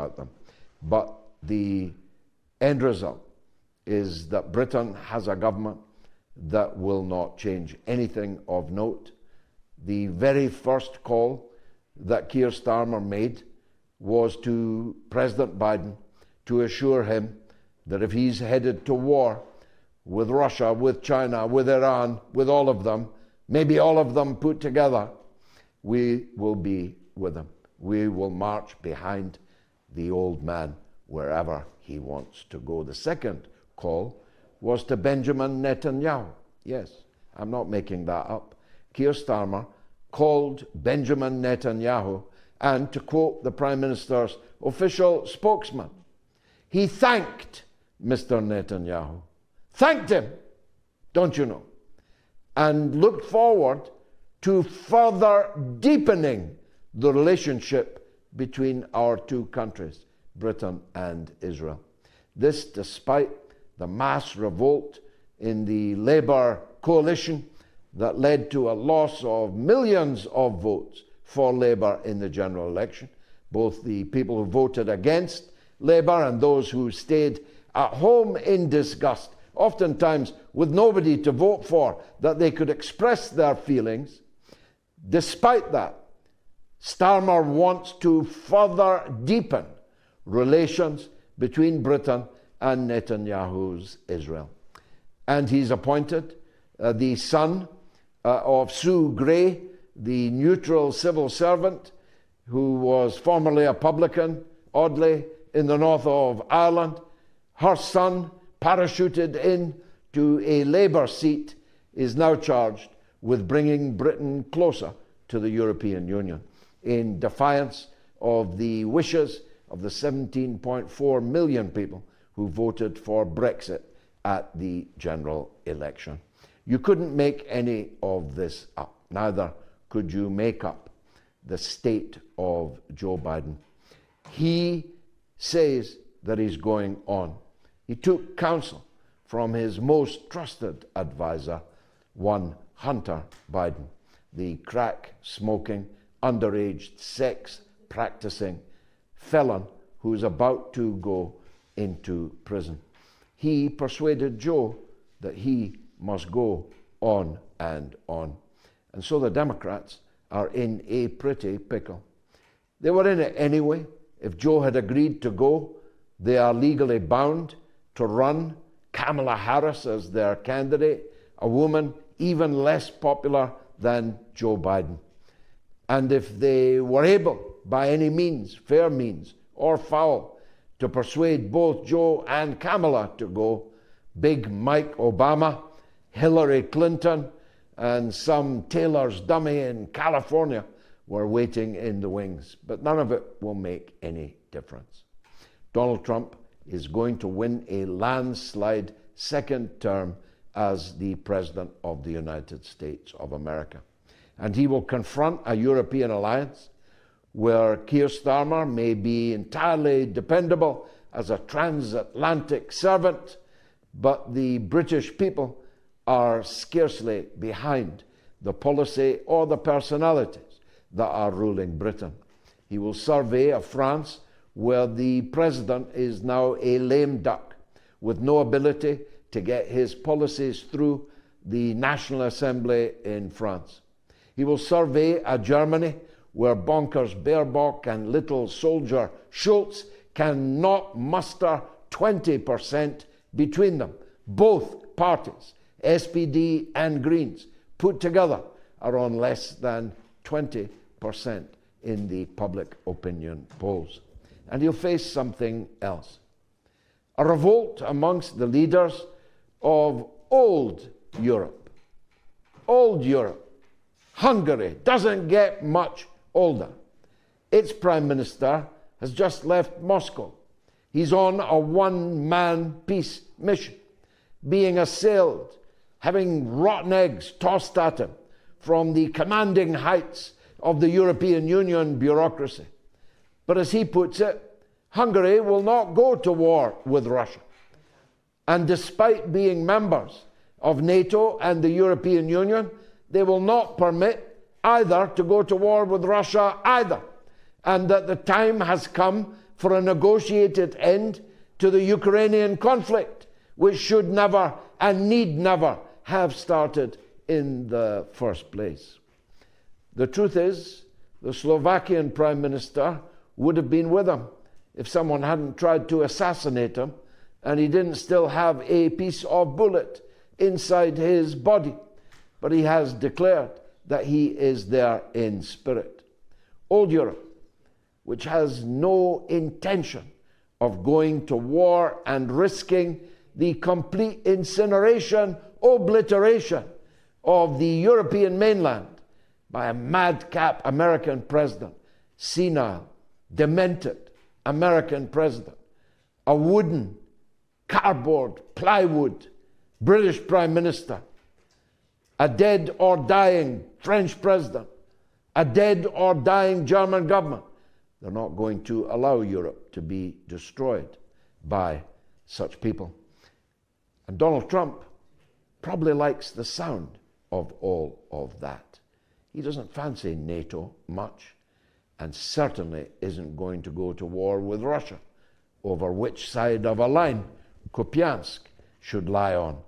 about them. But the end result is that Britain has a government that will not change anything of note. The very first call that Keir Starmer made was to President Biden to assure him that if he's headed to war with Russia, with China, with Iran, with all of them, maybe all of them put together, we will be with him. We will march behind the old man wherever he wants to go. The second call was to Benjamin Netanyahu. Yes, I'm not making that up. Keir Starmer called Benjamin Netanyahu, and to quote the Prime Minister's official spokesman, he thanked Mr. Netanyahu. Thanked him, don't you know? And looked forward to further deepening the relationship between our two countries, Britain and Israel. This despite the mass revolt in the Labour coalition that led to a loss of millions of votes for Labour in the general election. Both the people who voted against Labour and those who stayed at home in disgust, oftentimes with nobody to vote for, that they could express their feelings. Despite that, Starmer wants to further deepen relations between Britain and Netanyahu's Israel. And he's appointed the son of Sue Gray, the neutral civil servant who was formerly a publican, oddly, in the north of Ireland. Her son, parachuted in to a Labour seat, is now charged with bringing Britain closer to the European Union in defiance of the wishes of the 17.4 million people who voted for Brexit at the general election. You couldn't make any of this up. Neither could you make up the state of Joe Biden. He says that he's going on. He took counsel from his most trusted advisor, one Hunter Biden, the crack-smoking, underage sex-practicing felon who's about to go into prison. He persuaded Joe that he must go on and on. And so the Democrats are in a pretty pickle. They were in it anyway. If Joe had agreed to go, they are legally bound to run Kamala Harris as their candidate, a woman even less popular than Joe Biden. And if they were able, by any means, fair means or foul, to persuade both Joe and Kamala to go, Big Mike Obama, Hillary Clinton, and some tailor's dummy in California were waiting in the wings. But none of it will make any difference. Donald Trump is going to win a landslide second term as the President of the United States of America. And he will confront a European alliance where Keir Starmer may be entirely dependable as a transatlantic servant, but the British people are scarcely behind the policy or the personalities that are ruling Britain. He will survey a France where the president is now a lame duck with no ability to get his policies through the National Assembly in France. He will survey a Germany where bonkers Baerbock and little soldier Schulz cannot muster 20% between them. Both parties, SPD and Greens, put together are on less than 20% in the public opinion polls. And he'll face something else. A revolt amongst the leaders of old Europe. Old Europe. Hungary doesn't get much older. Its prime minister has just left Moscow. He's on a one-man peace mission, being assailed, having rotten eggs tossed at him from the commanding heights of the European Union bureaucracy. But as he puts it, Hungary will not go to war with Russia. And despite being members of NATO and the European Union, they will not permit either to go to war with Russia either. And that the time has come for a negotiated end to the Ukrainian conflict, which should never and need never have started in the first place. The truth is, the Slovakian Prime Minister would have been with him if someone hadn't tried to assassinate him and he didn't still have a piece of bullet inside his body. But he has declared that he is there in spirit. Old Europe, which has no intention of going to war and risking the complete incineration, obliteration of the European mainland by a madcap American president, senile, demented American president, a wooden, cardboard, plywood British Prime Minister, a dead or dying French president, a dead or dying German government. They're not going to allow Europe to be destroyed by such people. And Donald Trump probably likes the sound of all of that. He doesn't fancy NATO much, and certainly isn't going to go to war with Russia over which side of a line Kupiansk should lie on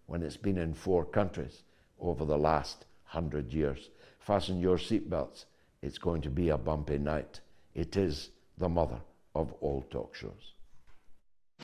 when it's been in 4 countries over the last 100 years. Fasten your seatbelts. It's going to be a bumpy night. It is the mother of all talk shows.